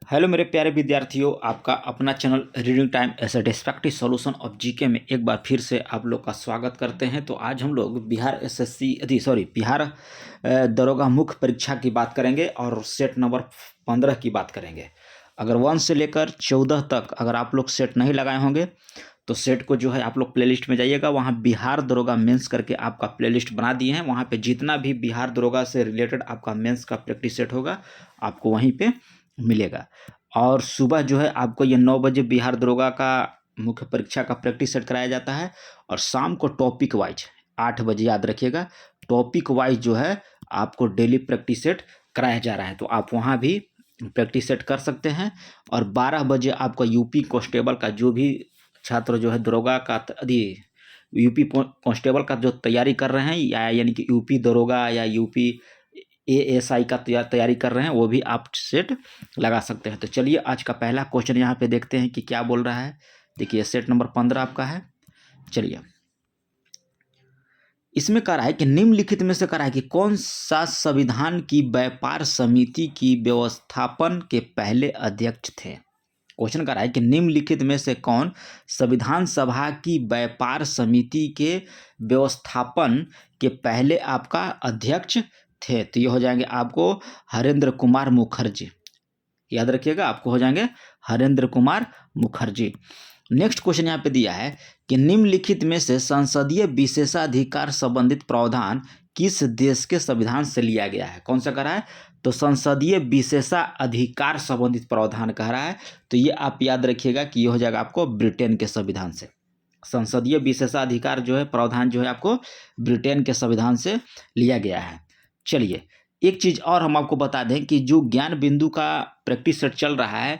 Hello मेरे प्यारे विद्यार्थियों, आपका अपना channel reading time A satisfactory solution of GK में एक बार फिर से आप लोग का स्वागत करते हैं। तो आज हम लोग बिहार दरोगा मुख्य परीक्षा की बात करेंगे और सेट नंबर 15 की बात करेंगे। अगर 1 से लेकर 14 तक अगर आप लोग सेट नहीं लगाए होंगे तो सेट को जो है आप लोग प्लेलिस्ट में जाइएगा, वहाँ बिहार दरोगा मेंस करके आपका प्लेलिस्ट बना दिए हैं। वहाँ पे जितना भी बिहार दरोगा से रिलेटेड आपका मेंस का प्रैक्टिस सेट होगा आपको वहीं पे मिलेगा। और सुबह जो है आपको ये 9 बजे बिहार दरोगा का मुख्य परीक्षा का प्रैक्टिस सेट कराया जाता है और शाम को टॉपिक वाइज 8 बजे, याद रखिएगा, टॉपिक वाइज जो है आपको डेली प्रैक्टिस सेट कराया जा रहा है। तो आप वहाँ भी प्रैक्टिस सेट कर सकते हैं। और 12 बजे आपका यूपी कांस्टेबल का जो भी छात्र जो है दरोगा का यूपी कांस्टेबल का जो तैयारी कर रहे हैं, या यानी कि यूपी दरोगा या यूपी एएसआई का तैयारी कर रहे हैं, वो भी आप सेट लगा सकते हैं। तो चलिए आज का पहला क्वेश्चन यहाँ पे देखते हैं कि क्या बोल रहा है। देखिए सेट नंबर 15 आपका है। चलिए इसमें कह रहा है कि निम्नलिखित में से कह रहा है कि कौन सा संविधान की व्यापार समिति की व्यवस्थापन के पहले अध्यक्ष थे। क्वेश्चन कर रहा है कि निम्नलिखित में से कौन संविधान सभा की व्यापार समिति के व्यवस्थापन के पहले आपका अध्यक्ष थे। तो ये हो जाएंगे आपको हरेंद्र कुमार मुखर्जी, याद रखिएगा, आपको हो जाएंगे हरेंद्र कुमार मुखर्जी। नेक्स्ट क्वेश्चन यहाँ पे दिया है कि निम्नलिखित में से संसदीय विशेषाधिकार संबंधित प्रावधान किस देश के संविधान से लिया गया है। कौन सा कह रहा है, तो संसदीय विशेषाधिकार संबंधित प्रावधान कह रहा है। तो ये आप याद रखिएगा कि ये हो जाएगा आपको ब्रिटेन के संविधान से। संसदीय विशेषाधिकार जो है प्रावधान जो है आपको ब्रिटेन के संविधान से लिया गया है। चलिए एक चीज और हम आपको बता दें कि जो ज्ञान बिंदु का प्रैक्टिस सेट चल रहा है,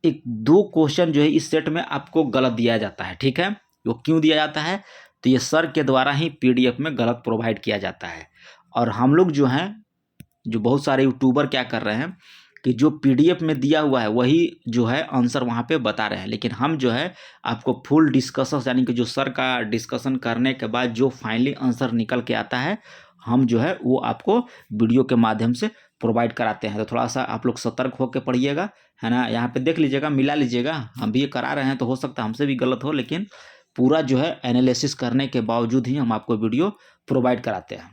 एक 2 क्वेश्चन जो है इस सेट में आपको गलत दिया जाता है। ठीक है, वो क्यों दिया जाता है, तो ये सर के द्वारा ही पीडीएफ में गलत प्रोवाइड किया जाता है। और हम लोग जो हैं, जो बहुत सारे यूट्यूबर क्या कर रहे हैं कि जो पीडीएफ में दिया हुआ है वही जो है आंसर वहाँ पे बता रहे हैं, लेकिन हम जो है आपको फुल डिस्कशन, यानी कि जो सर का डिस्कशन करने के बाद जो फाइनली आंसर निकल के आता है, हम जो है वो आपको वीडियो के माध्यम से प्रोवाइड कराते हैं। तो थोड़ा सा आप लोग सतर्क होकर पढ़िएगा, है ना। यहाँ पे देख लीजिएगा, मिला लीजिएगा, हम भी ये करा रहे हैं तो हो सकता है हमसे भी गलत हो, लेकिन पूरा जो है एनालिसिस करने के बावजूद ही हम आपको वीडियो प्रोवाइड कराते हैं।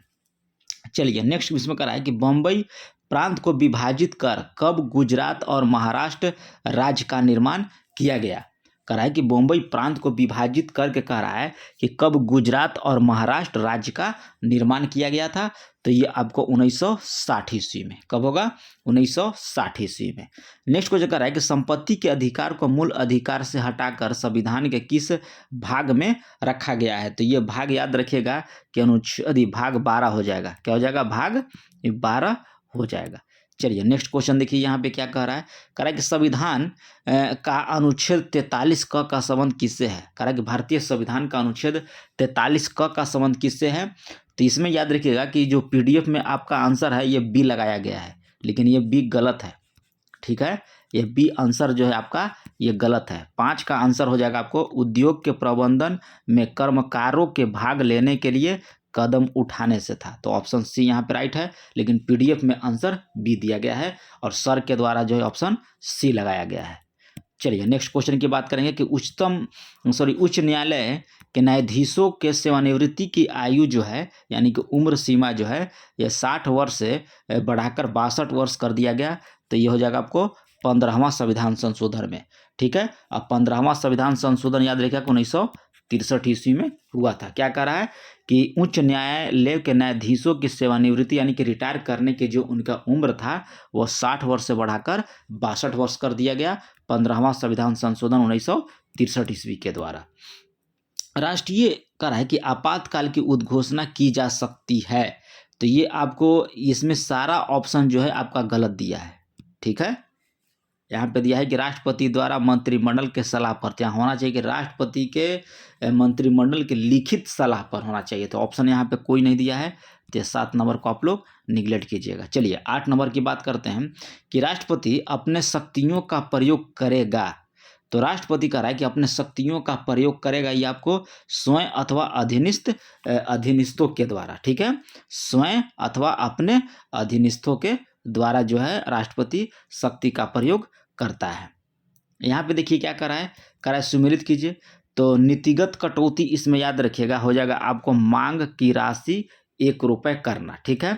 चलिए नेक्स्ट इसमें करा है कि बम्बई प्रांत को विभाजित कर कब गुजरात और महाराष्ट्र राज्य का निर्माण किया गया। कह रहा है कि बम्बई प्रांत को विभाजित करके कह रहा है कि कब गुजरात और महाराष्ट्र राज्य का निर्माण किया गया था। तो ये आपको 1960 ईस्वी में, कब होगा, 1960 ईस्वी में। नेक्स्ट को जो कह रहा है कि संपत्ति के अधिकार को मूल अधिकार से हटाकर संविधान के किस भाग में रखा गया है। तो ये भाग याद रखिएगा कि अनुच्छेद भाग 12 हो जाएगा। क्या हो जाएगा, भाग 12 हो जाएगा। चलिए नेक्स्ट क्वेश्चन देखिए यहाँ पे क्या कह रहा है। कह रहा है कि संविधान का अनुच्छेद 43 क का संबंध किससे है। कह रहा है कि भारतीय संविधान का अनुच्छेद 43 क का संबंध किससे है। तो इसमें याद रखिएगा कि जो पीडीएफ में आपका आंसर है ये बी लगाया गया है, लेकिन ये बी गलत है। ठीक है, ये बी आंसर जो है आपका ये गलत है। 5 का आंसर हो जाएगा आपको उद्योग के प्रबंधन में कर्मकारों के भाग लेने के लिए कदम उठाने से था। तो ऑप्शन सी यहाँ पे राइट है, लेकिन पीडीएफ में आंसर बी दिया गया है और सर के द्वारा जो है ऑप्शन सी लगाया गया है। चलिए नेक्स्ट क्वेश्चन की बात करेंगे कि उच्च न्यायालय के न्यायाधीशों के सेवानिवृत्ति की आयु जो है, यानी कि उम्र सीमा जो है, यह 60 वर्ष से बढ़ाकर 62 वर्ष कर दिया गया। तो ये हो जाएगा आपको 15वां संविधान संशोधन में। ठीक है, अब 15वां संविधान संशोधन याद रखिएगा 1963 ईस्वी में हुआ था। क्या कह रहा है कि उच्च न्यायालय के न्यायाधीशों की सेवानिवृत्ति यानी कि रिटायर करने की जो उनका उम्र था वो 60 वर्ष से बढ़ाकर 62 वर्ष कर दिया गया 15वां संविधान संशोधन 1963 ईस्वी के द्वारा। राष्ट्रीय कह रहा है कि आपातकाल की उद्घोषणा की जा सकती है। तो ये आपको इसमें सारा ऑप्शन जो है आपका गलत दिया है। ठीक है, यहाँ पे दिया है कि राष्ट्रपति द्वारा मंत्रिमंडल के सलाह पर, यहाँ होना चाहिए कि राष्ट्रपति के मंत्रिमंडल के लिखित सलाह पर होना चाहिए। तो ऑप्शन यहाँ पे कोई नहीं दिया है, तो 7 नंबर को आप लोग निगलेक्ट कीजिएगा। चलिए 8 नंबर की बात करते हैं कि राष्ट्रपति अपने शक्तियों का प्रयोग करेगा। तो राष्ट्रपति कह रहा है कि अपने शक्तियों का प्रयोग करेगा, ये आपको स्वयं अथवा अधीनस्थों के द्वारा। ठीक है, स्वयं अथवा अपने अधीनस्थों के द्वारा जो है राष्ट्रपति शक्ति का प्रयोग करता है। यहाँ पे देखिए क्या करा है सुमेलित कीजिए। तो नीतिगत कटौती इसमें याद रखिएगा हो जाएगा आपको मांग की राशि 1 रुपये करना, ठीक है।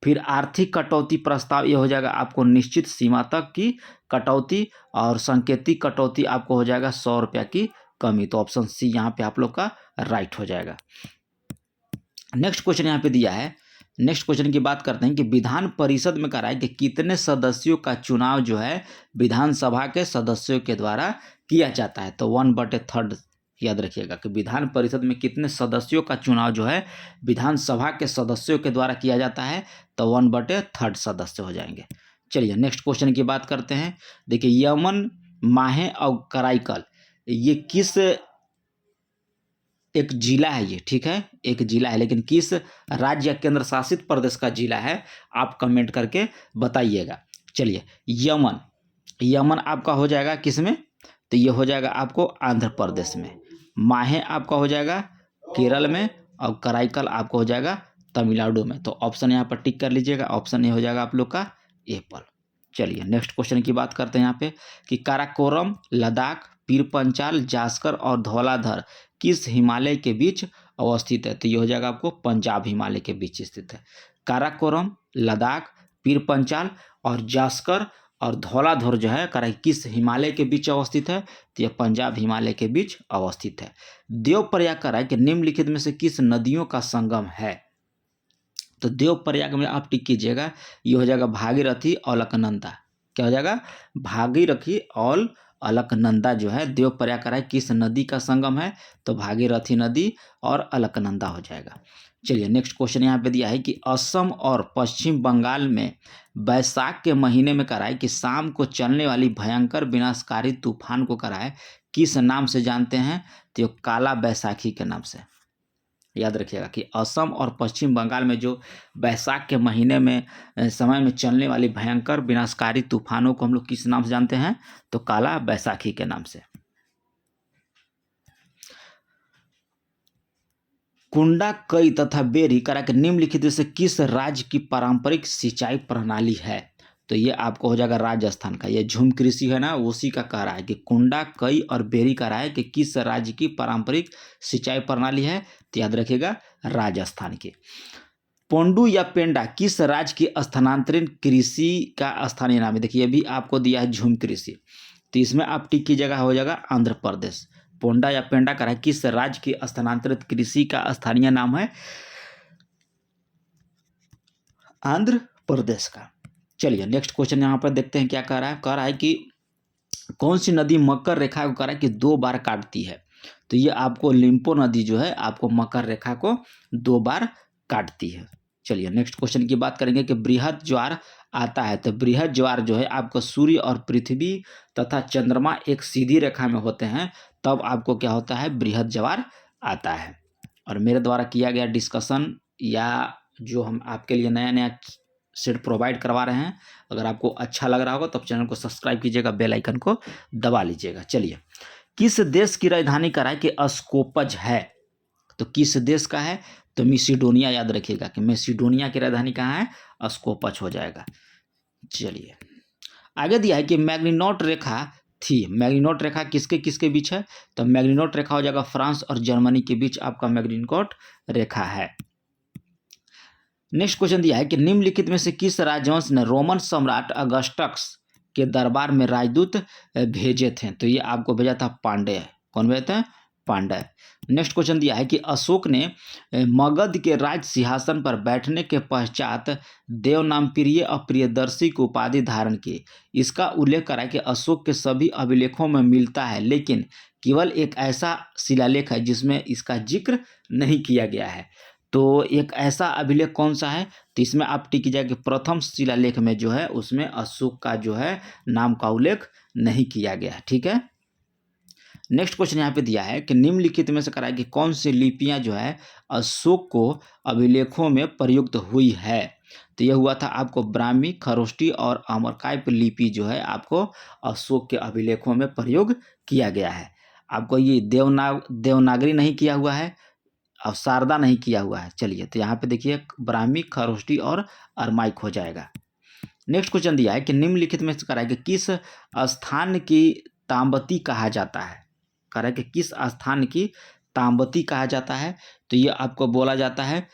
फिर आर्थिक कटौती प्रस्ताव ये हो जाएगा आपको निश्चित सीमा तक की कटौती, और सांकेतिक कटौती आपको हो जाएगा 100 रुपये की कमी। तो ऑप्शन सी यहाँ पे आप लोग का राइट हो जाएगा। नेक्स्ट क्वेश्चन यहाँ पे दिया है, नेक्स्ट क्वेश्चन की बात करते हैं कि विधान परिषद में करा है कि कितने सदस्यों का चुनाव जो है विधानसभा के सदस्यों के द्वारा किया जाता है। तो 1/3 याद रखिएगा कि विधान परिषद में कितने सदस्यों का चुनाव जो है विधानसभा के सदस्यों के द्वारा किया जाता है। तो 1/3 सदस्य हो जाएंगे। चलिए नेक्स्ट क्वेश्चन की बात करते हैं। देखिए यमन, माहे और कराईकल ये किस एक जिला है, ये ठीक है एक जिला है, लेकिन किस राज्य या केंद्र शासित प्रदेश का जिला है आप कमेंट करके बताइएगा। चलिए यमन, यमन आपका हो जाएगा किस में, तो ये हो जाएगा आपको आंध्र प्रदेश में। माहे आपका हो जाएगा केरल में, और कराईकल आपको हो जाएगा तमिलनाडु में। तो ऑप्शन यहाँ पर टिक कर लीजिएगा, ऑप्शन ये हो जाएगा आप लोग का एप्पल। चलिए नेक्स्ट क्वेश्चन की बात करते हैं यहाँ पे कि काराकोरम, लद्दाख, पीर पंचाल, जास्कर और धौलाधर किस हिमालय के बीच अवस्थित है। तो ये हो जाएगा आपको पंजाब हिमालय के बीच स्थित है। काराकोरम, लद्दाख, पीर पंचाल और जास्कर और धौलाधर जो है किस हिमालय के बीच अवस्थित है। तो यह पंजाब हिमालय के बीच अवस्थित है। देवप्रयाग कराए कि निम्नलिखित में से किस नदियों का संगम है। तो देवप्रयाग में आप टिक कीजिएगा, ये हो जाएगा भागीरथी और अलकनंदा। क्या हो जाएगा, भागीरथी और अलकनंदा जो है देवप्रयाग कराए किस नदी का संगम है। तो भागीरथी नदी और अलकनंदा हो जाएगा। चलिए नेक्स्ट क्वेश्चन यहाँ पे दिया है कि असम और पश्चिम बंगाल में बैसाख के महीने में कराए कि शाम को चलने वाली भयंकर विनाशकारी तूफान को कराए किस नाम से जानते हैं। तो ये काला बैसाखी के नाम से याद रखिएगा कि असम और पश्चिम बंगाल में जो बैसाख के महीने में समय में चलने वाली भयंकर विनाशकारी तूफानों को हम लोग किस नाम से जानते हैं। तो काला बैसाखी के नाम से। कुंडा, कई तथा बेरी करा के निम्नलिखित से किस राज्य की पारंपरिक सिंचाई प्रणाली है। तो ये आपको हो जाएगा राजस्थान का। ये झूम कृषि है ना, उसी का कह रहा है कि कुंडा, कई और बेरी का रहा है कि किस राज्य की पारंपरिक सिंचाई प्रणाली है। तो याद रखिएगा राजस्थान की। पोंडू या पेंडा किस राज्य की स्थानांतरित कृषि का स्थानीय नाम है। देखिए ये भी आपको दिया है झूम कृषि, तो इसमें आप टिक की जगह हो जाएगा आंध्र प्रदेश। पोंडा या पेंडा का किस राज्य की स्थानांतरित कृषि का स्थानीय नाम है। आंध्र प्रदेश का। चलिए नेक्स्ट क्वेश्चन यहाँ पर देखते हैं क्या कह रहा है कि कौन सी नदी मकर रेखा को कह रहा है कि 2 बार काटती है। तो ये आपको लिम्पो नदी जो है आपको मकर रेखा को 2 बार काटती है। चलिए नेक्स्ट क्वेश्चन की बात करेंगे कि बृहद ज्वार आता है। तो बृहद ज्वार जो है आपको सूर्य और पृथ्वी तथा चंद्रमा एक सीधी रेखा में होते हैं, तब आपको क्या होता है, बृहद ज्वार आता है। और मेरे द्वारा किया गया डिस्कशन या जो हम आपके लिए नया नया सेट प्रोवाइड करवा रहे हैं, अगर आपको अच्छा लग रहा होगा तो चैनल को सब्सक्राइब कीजिएगा, बेल आइकन को दबा लीजिएगा। चलिए किस देश की राजधानी का कि स्कोपज है। तो किस देश का है, तो मैसिडोनिया। याद रखिएगा कि मैसिडोनिया की राजधानी कहाँ है, स्कोपज हो जाएगा। चलिए आगे दिया है कि मैग्नीनोट रेखा थी। मैग्नीनोट रेखा किसके किसके बीच है। तो मैग्नीनोट रेखा हो जाएगा फ्रांस और जर्मनी के बीच आपका मैग्नीनोट रेखा है। नेक्स्ट क्वेश्चन दिया है कि निम्नलिखित में से किस राजवंश ने रोमन सम्राट अगस्टस के दरबार में राजदूत भेजे थे। तो ये आपको भेजा था पांड्य। कौन भेजे थे, पांड्य। नेक्स्ट क्वेश्चन दिया है कि अशोक ने मगध के राज सिंहासन पर बैठने के पश्चात देवनामप्रिय और प्रियदर्शी की उपाधि धारण की। इसका उल्लेख करा कि अशोक के सभी अभिलेखों में मिलता है, लेकिन केवल एक ऐसा शिलालेख है जिसमें इसका जिक्र नहीं किया गया है। तो एक ऐसा अभिलेख कौन सा है, तो इसमें आप टिक कीजिए कि प्रथम शिलालेख में जो है उसमें अशोक का जो है नाम का उल्लेख नहीं किया गया है। ठीक है। नेक्स्ट क्वेश्चन यहाँ पे दिया है कि निम्नलिखित में से कराए कि कौन सी लिपियां जो है अशोक को अभिलेखों में प्रयुक्त हुई है। तो यह हुआ था आपको ब्राह्मी, खरोष्टी और अमरकाइक लिपि जो है आपको अशोक के अभिलेखों में प्रयोग किया गया है। आपको ये देवनागरी नहीं किया हुआ है और शारदा नहीं किया हुआ है। चलिए तो यहाँ पे देखिए ब्राह्मी, खरोष्टी और अरमाइक हो जाएगा। नेक्स्ट क्वेश्चन दिया है कि निम्नलिखित में से कह रहा है कि किस स्थान की ताम्बती कहा जाता है। कह रहा है कि किस स्थान की ताम्बती कहा जाता है, तो ये आपको बोला जाता है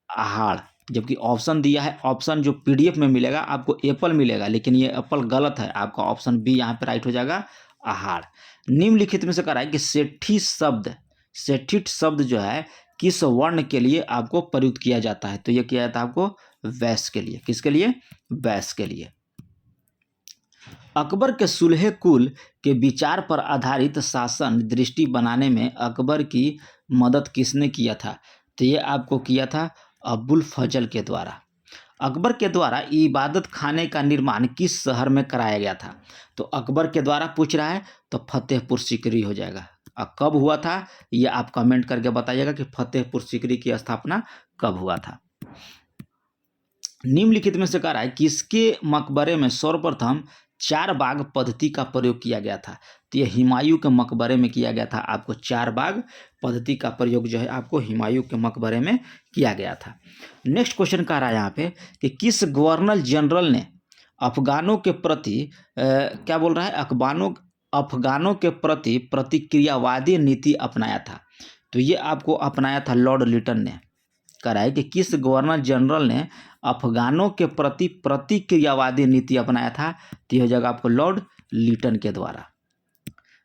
आहाड़। जबकि ऑप्शन दिया है, ऑप्शन जो पीडीएफ में मिलेगा आपको एप्पल मिलेगा, लेकिन ये एप्पल गलत है, आपका ऑप्शन बी यहाँ पे राइट हो जाएगा आहाड़। निम्नलिखित में से कह रहा है कि सेठित शब्द जो है किस वर्ण के लिए आपको प्रयुक्त किया जाता है, तो ये किया जाता है आपको वैश्य के लिए। किसके लिए? वैश्य के लिए। अकबर के सुलह कुल के विचार पर आधारित शासन दृष्टि बनाने में अकबर की मदद किसने किया था, तो ये आपको किया था अबुल फजल के द्वारा। अकबर के द्वारा इबादत खाने का निर्माण किस शहर में कराया गया था, तो अकबर के द्वारा पूछ रहा है तो फतेहपुर सीकरी हो जाएगा। अब कब हुआ था ये आप कमेंट करके बताइएगा कि फतेहपुर सीकरी की स्थापना कब हुआ था। निम्नलिखित में से कह रहा है किसके मकबरे में सर्वप्रथम 4 बाग पद्धति का प्रयोग किया गया था, तो यह हुमायूं के मकबरे में किया गया था। आपको 4 बाग पद्धति का प्रयोग जो है आपको हुमायूं के मकबरे में किया गया था। नेक्स्ट क्वेश्चन कह रहा है यहाँ पे कि किस गवर्नर जनरल ने अफगानों के प्रति क्या बोल रहा है, अफगानों के प्रति प्रतिक्रियावादी नीति अपनाया था, तो ये आपको अपनाया था लॉर्ड लिटन ने। कह रहा है कि किस गवर्नर जनरल ने अफगानों के प्रति प्रतिक्रियावादी नीति अपनाया था, तो यह हो जाएगा आपको लॉर्ड लिटन के द्वारा।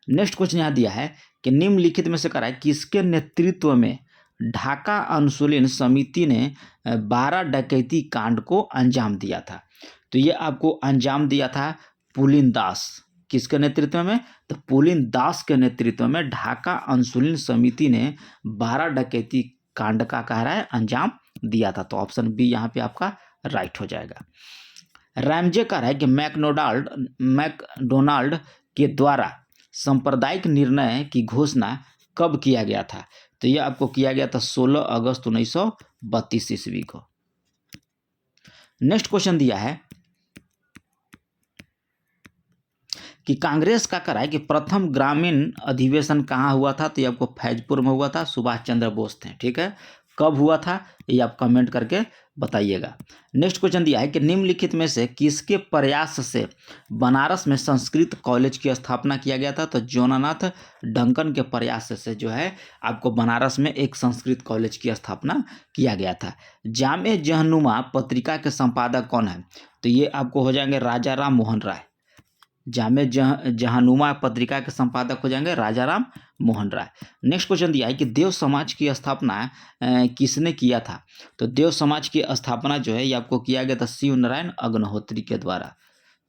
नेक्स्ट क्वेश्चन यहाँ दिया है कि निम्नलिखित में से कह रहा है किसके नेतृत्व में ढाका अनुशीलन समिति ने 12 डकैती कांड को अंजाम दिया था, तो ये आपको अंजाम दिया था पुलिन दास। किसके नेतृत्व में, तो पुलिन दास के नेतृत्व में ढाका अनुशीलन समिति ने 12 डकैती कांड का कह रहा है अंजाम दिया था, तो ऑप्शन बी यहाँ पे आपका राइट हो जाएगा। रैमजे कह रहा है कि मैकडोनाल्ड के द्वारा सांप्रदायिक निर्णय की घोषणा कब किया गया था, तो यह आपको किया गया था 16 अगस्त 1932 ईस्वी को। नेक्स्ट क्वेश्चन दिया है कि कांग्रेस का कह रहा है कि प्रथम ग्रामीण अधिवेशन कहाँ हुआ था, तो ये आपको फैजपुर में हुआ था, सुभाष चंद्र बोस थे। ठीक है, कब हुआ था ये आप कमेंट करके बताइएगा। नेक्स्ट क्वेश्चन दिया है कि निम्नलिखित में से किसके प्रयास से बनारस में संस्कृत कॉलेज की स्थापना किया गया था, तो जोनानाथ डंकन के प्रयास से जो है आपको बनारस में एक संस्कृत कॉलेज की स्थापना किया गया था। जामे जहनुमा पत्रिका के संपादक कौन है, तो ये आपको हो जाएंगे राजा राम मोहन राय। जामे जहानुमा पत्रिका के संपादक हो जाएंगे राजा राम मोहन राय। नेक्स्ट क्वेश्चन दिया है कि देव समाज की स्थापना किसने किया था, तो देव समाज की स्थापना जो है ये आपको किया गया था शिव नारायण अग्निहोत्री के द्वारा।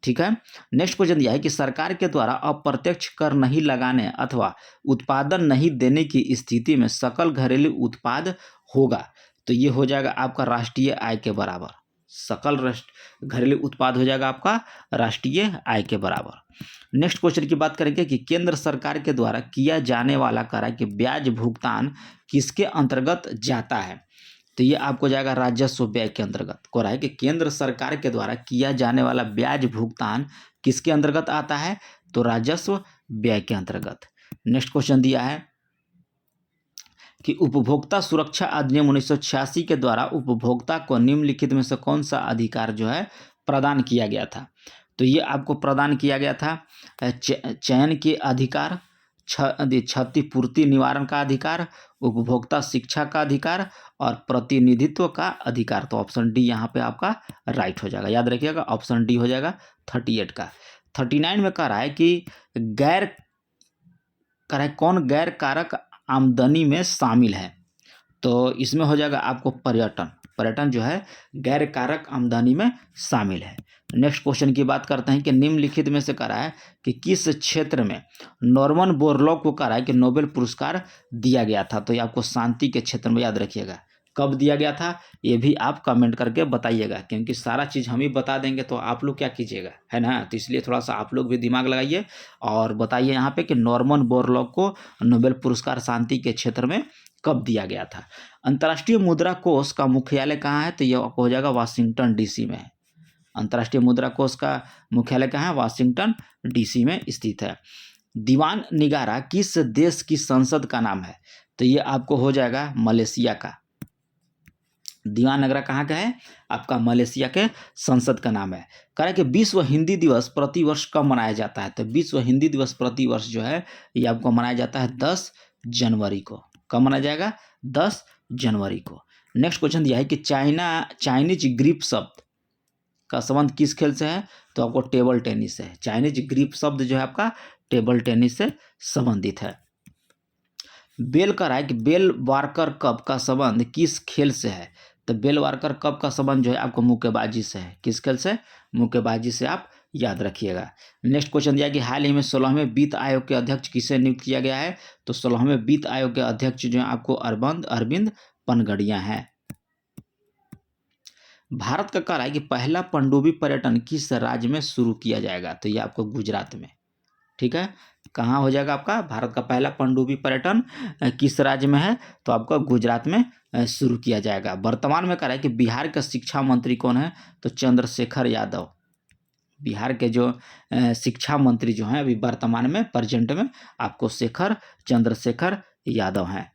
ठीक है, नेक्स्ट क्वेश्चन दिया है कि सरकार के द्वारा अप्रत्यक्ष कर नहीं लगाने अथवा उत्पादन नहीं देने की स्थिति में सकल घरेलू उत्पाद होगा, तो ये हो जाएगा आपका राष्ट्रीय आय के बराबर। सकल घरेलू उत्पाद हो जाएगा आपका राष्ट्रीय आय के बराबर। नेक्स्ट क्वेश्चन की बात करेंगे कि केंद्र सरकार के द्वारा किया जाने वाला कर कि ब्याज भुगतान किसके अंतर्गत जाता है, तो ये आपको जाएगा राजस्व व्यय के अंतर्गत। को रहा है कि केंद्र सरकार के द्वारा किया जाने वाला ब्याज भुगतान किसके अंतर्गत आता है, तो राजस्व व्यय के अंतर्गत। नेक्स्ट क्वेश्चन दिया है कि उपभोक्ता सुरक्षा अधिनियम 1986 के द्वारा उपभोक्ता को निम्नलिखित में से कौन सा अधिकार जो है प्रदान किया गया था, तो ये आपको प्रदान किया गया था चयन के अधिकार, क्षतिपूर्ति निवारण का अधिकार, उपभोक्ता शिक्षा का अधिकार और प्रतिनिधित्व का अधिकार। तो ऑप्शन डी यहाँ पे आपका राइट हो जाएगा। याद रखिएगा ऑप्शन डी हो जाएगा 38 का। 39 में कह रहा है कि कौन गैर कारक आमदनी में शामिल है, तो इसमें हो जाएगा आपको पर्यटन जो है गैर कारक आमदनी में शामिल है। नेक्स्ट क्वेश्चन की बात करते हैं कि निम्नलिखित में से कह रहा है कि किस क्षेत्र में नॉर्मन बोरलॉग को कह रहा है कि नोबेल पुरस्कार दिया गया था, तो ये आपको शांति के क्षेत्र में याद रखिएगा। कब दिया गया था ये भी आप कमेंट करके बताइएगा, क्योंकि सारा चीज़ हम ही बता देंगे तो आप लोग क्या कीजिएगा, है ना। तो इसलिए थोड़ा सा आप लोग भी दिमाग लगाइए और बताइए यहाँ पे कि नॉर्मन बोरलॉग को नोबेल पुरस्कार शांति के क्षेत्र में कब दिया गया था। अंतर्राष्ट्रीय मुद्रा कोष का मुख्यालय कहाँ है, तो ये आपको हो जाएगा वाशिंगटन डीसी में। अंतर्राष्ट्रीय मुद्रा कोष का मुख्यालय कहाँ है, वाशिंगटन डीसी में स्थित है। दीवान निगारा किस देश की संसद का नाम है, तो ये आपको हो जाएगा मलेशिया का। दिवान नगरा कहाँ का है? आपका मलेशिया के संसद का नाम है। कह रहा है कि विश्व हिंदी दिवस प्रतिवर्ष कब मनाया जाता है? तो विश्व हिंदी दिवस प्रतिवर्ष जो है ये आपको मनाया जाता है 10 जनवरी को। कब मनाया जाएगा? 10 जनवरी को। नेक्स्ट क्वेश्चन दिया है कि चाइनीज ग्रिप शब्द का संबंध किस खेल से है? तो आपको टेबल टेनिस से है। चाइनीज ग्रिप शब्द जो है आपका टेबल टेनिस से संबंधित है। बेल का है कि बेल वार्कर कप का संबंध किस खेल से है? तो बेल वार्कर कप का संबंध जो है आपको मुक्केबाजी से है। किस खेल से? मुक्केबाजी से आप याद रखिएगा। नेक्स्ट क्वेश्चन दिया कि हाल ही में 16वें वित्त आयोग के अध्यक्ष किसे नियुक्त किया गया है? तो 16वें वित्त आयोग के अध्यक्ष जो है आपको अरविंद पनगड़िया हैं। भारत का कह रहा है कि पहला पनडुब्बी पर्यटन किस राज्य में शुरू किया जाएगा? तो ये आपको गुजरात में। ठीक है, कहाँ हो जाएगा आपका भारत का पहला पनडुब्बी पर्यटन किस राज्य में है? तो आपका गुजरात में शुरू किया जाएगा। वर्तमान में कह रहा है कि बिहार का शिक्षा मंत्री कौन है? तो चंद्रशेखर यादव। बिहार के जो शिक्षा मंत्री जो हैं अभी वर्तमान में प्रेजेंट में आपको चंद्रशेखर यादव हैं।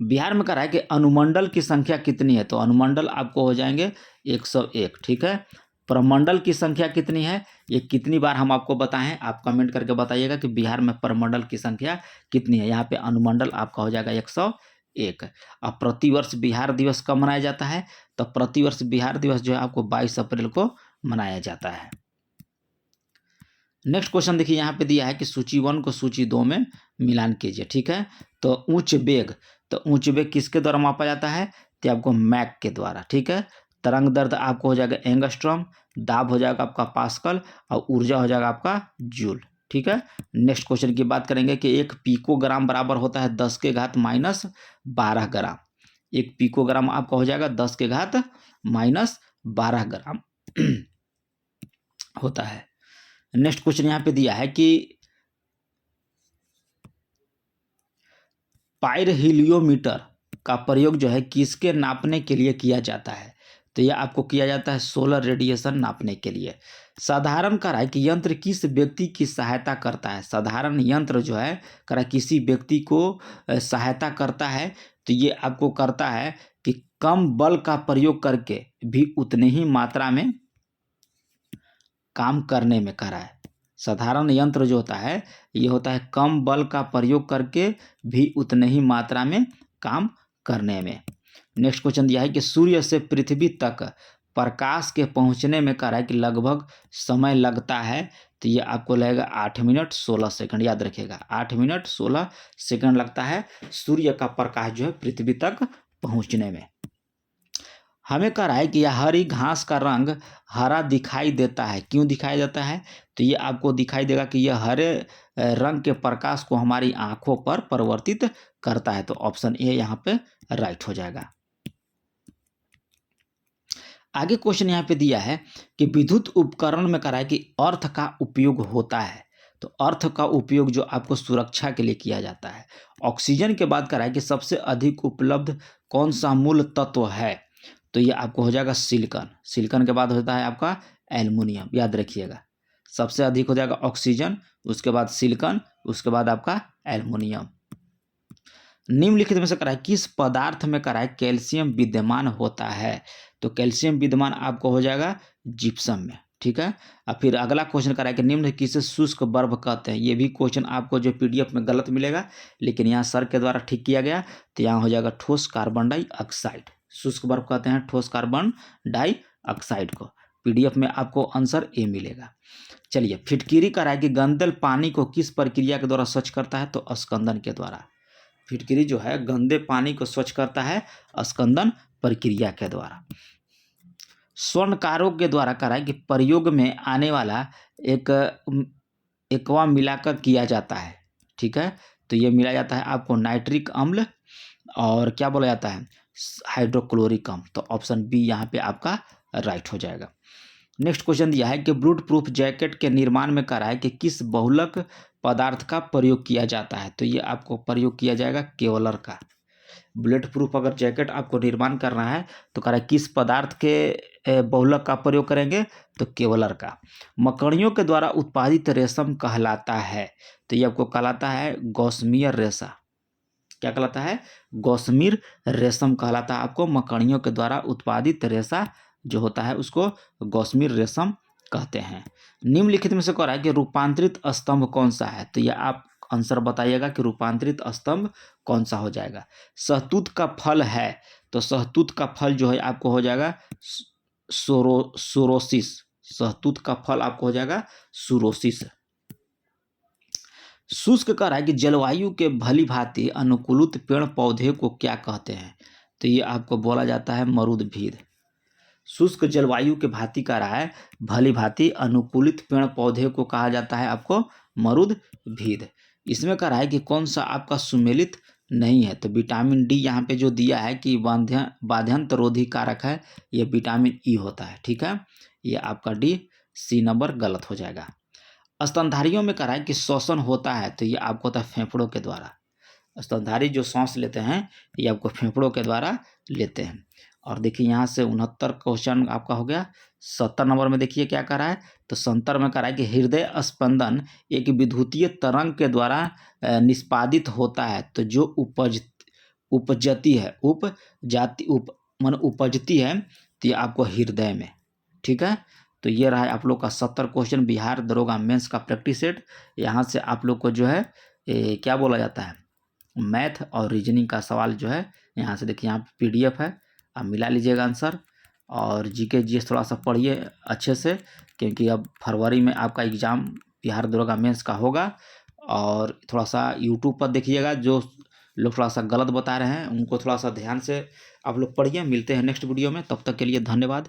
बिहार में कह रहा है कि अनुमंडल की संख्या कितनी है? तो अनुमंडल आपको हो जाएंगे 101। ठीक है, प्रमंडल की संख्या कितनी है? ये कितनी बार हम आपको बताएं, आप कमेंट करके बताइएगा कि बिहार में प्रमंडल की संख्या कितनी है। यहाँ पे अनुमंडल आपका हो जाएगा 101। अब प्रतिवर्ष बिहार दिवस कब मनाया जाता है? तो प्रतिवर्ष बिहार दिवस जो है आपको 22 अप्रैल को मनाया जाता है। नेक्स्ट क्वेश्चन देखिए, यहाँ पे दिया है कि सूची 1 को सूची 2 में मिलान कीजिए। ठीक है, तो उच्च वेग किसके द्वारा मापा जाता है? तो आपको मैक के द्वारा। ठीक है, तरंग दर्द आपको हो जाएगा एंगस्ट्रॉम, दाब हो जाएगा आपका पास्कल और ऊर्जा हो जाएगा आपका जूल। ठीक है, नेक्स्ट क्वेश्चन की बात करेंगे कि एक पिकोग्राम बराबर होता है 10 के घात -12 ग्राम। एक पिकोग्राम आपका हो जाएगा 10 के घात -12 ग्राम होता है। नेक्स्ट क्वेश्चन यहाँ पे दिया है कि पाइरहिलियोमीटर का प्रयोग जो है किसके नापने के लिए किया जाता है? तो यह आपको किया जाता है सोलर रेडिएशन नापने के लिए। साधारण कह रहा है कि यंत्र किस व्यक्ति की सहायता करता है? साधारण यंत्र जो है कह रहा है किसी व्यक्ति को सहायता करता है, तो ये आपको करता है कि कम बल का प्रयोग करके भी उतने ही मात्रा में काम करने में कह रहा है। साधारण यंत्र जो होता है ये होता है कम बल का प्रयोग करके भी उतने ही मात्रा में काम करने में। नेक्स्ट क्वेश्चन दिया है कि सूर्य से पृथ्वी तक प्रकाश के पहुंचने में कह रहा है कि लगभग समय लगता है, तो ये आपको लगेगा 8 मिनट 16 सेकंड। याद रखिएगा 8 मिनट 16 सेकंड लगता है सूर्य का प्रकाश जो है पृथ्वी तक पहुंचने में। हमें कह रहा है कि यह हरी घास का रंग हरा दिखाई देता है। क्यों दिखाई देता है? तो ये आपको दिखाई देगा कि यह हरे रंग के प्रकाश को हमारी आंखों पर परिवर्तित करता है। तो ऑप्शन ए यहाँ पे राइट हो जाएगा। आगे क्वेश्चन यहाँ पे दिया है कि विद्युत उपकरण में कह रहा है कि अर्थ का उपयोग होता है। तो अर्थ का उपयोग जो आपको सुरक्षा के लिए किया जाता है। ऑक्सीजन के बाद कह रहा है कि सबसे अधिक उपलब्ध कौन सा मूल तत्व है? तो ये आपको हो जाएगा सिलिकॉन। सिलिकॉन के बाद होता है आपका एल्युमिनियम। याद रखिएगा सबसे अधिक हो जाएगा ऑक्सीजन, उसके बाद सिलिकॉन, उसके बाद आपका एल्युमिनियम। निम्नलिखित में से कह रहा है किस पदार्थ में कह रहा है कैल्शियम विद्यमान होता है? तो कैल्शियम विद्यमान आपको हो जाएगा जिप्सम में। ठीक है, अब फिर अगला क्वेश्चन कह रहा है कि निम्न किसे शुष्क बर्फ कहते हैं? ये भी क्वेश्चन आपको जो पीडीएफ में गलत मिलेगा, लेकिन यहाँ सर के द्वारा ठीक किया गया। तो यहाँ हो जाएगा ठोस कार्बन डाइऑक्साइड। शुष्क बर्फ कहते हैं ठोस कार्बन डाइऑक्साइड को। पीडीएफ में आपको आंसर ए मिलेगा। चलिए, फिटकिरी कह रहा है कि गंदल पानी को किस प्रक्रिया के द्वारा स्वच्छ करता है? तो स्कंदन के द्वारा। फिटकिरी जो है गंदे पानी को स्वच्छ करता है स्कंदन प्रक्रिया के द्वारा। स्वर्णकारों के द्वारा कह रहा है कि प्रयोग में आने वाला एकवा मिलाकर किया जाता है। ठीक है, तो ये मिला जाता है आपको नाइट्रिक अम्ल और क्या बोला जाता है हाइड्रोक्लोरिक अम्ल। तो ऑप्शन बी यहाँ पे आपका राइट हो जाएगा। नेक्स्ट क्वेश्चन दिया है कि बुलेट प्रूफ जैकेट के निर्माण में कह रहा है कि किस बहुलक पदार्थ का प्रयोग किया जाता है? तो ये आपको प्रयोग किया जाएगा केवलर का। बुलेट प्रूफ अगर जैकेट आपको निर्माण करना है तो कह रहा है किस पदार्थ के बहुलक का प्रयोग करेंगे? तो केवलर का। मकड़ियों के द्वारा उत्पादित रेशम कहलाता है, तो ये आपको कहलाता है गौसमियर रेशा। क्या कहलाता है? गौसमीर रेशम कहलाता है। आपको मकड़ियों के द्वारा उत्पादित रेशा जो होता है उसको गौसमीर रेशम कहते हैं। निम्नलिखित में से कह रहा है कि रूपांतरित स्तंभ कौन सा है? तो यह आप आंसर बताइएगा कि रूपांतरित स्तंभ कौन सा हो जाएगा। शहतूत का फल है तो शहतूत का फल जो है आपको हो जाएगा सोरोसिस। शहतूत का फल आपको हो जाएगा सुरोसिस। शुष्क कह रहा है कि जलवायु के भली भांति अनुकूलित पेड़ पौधे को क्या कहते हैं? तो ये आपको बोला जाता है मरुदभीद। शुष्क जलवायु के भांति कह रहा है भली भांति अनुकूलित पेड़ पौधे को कहा जाता है आपको मरुदभीद। इसमें कह रहा है कि कौन सा आपका सुमेलित नहीं है? तो विटामिन डी यहाँ पे जो दिया है कि बाध्यंत रोधी कारक है, ये विटामिन ई होता है। ठीक है, ये आपका डी सी नंबर गलत हो जाएगा। स्तनधारियों में कह रहा है कि श्वसन होता है तो ये आपको होता है फेफड़ों के द्वारा। स्तनधारी जो सांस लेते हैं ये आपको फेफड़ों के द्वारा लेते हैं। और देखिए यहाँ से 69 क्वेश्चन आपका हो गया। 70 नंबर में देखिए क्या कह रहा है, तो 70 में कह रहा है कि हृदय स्पंदन एक विद्युतीय तरंग के द्वारा निष्पादित होता है, तो जो उपजती है तो ये आपको हृदय में। ठीक है, तो ये रहा है आप लोग का 70 क्वेश्चन बिहार दरोगा मेंस का प्रैक्टिस सेट। यहाँ से आप लोग को जो है क्या बोला जाता है, मैथ और रीजनिंग का सवाल जो है यहाँ से देखिए, यहाँ PDF है, आप मिला लीजिएगा आंसर। और जीके जीएस थोड़ा सा पढ़िए अच्छे से, क्योंकि अब फरवरी में आपका एग्ज़ाम बिहार दरोगा मेंस का होगा। और थोड़ा सा यूट्यूब पर देखिएगा, जो लोग थोड़ा सा गलत बता रहे हैं उनको थोड़ा सा ध्यान से आप लोग पढ़िए। मिलते हैं नेक्स्ट वीडियो में, तब तक के लिए धन्यवाद।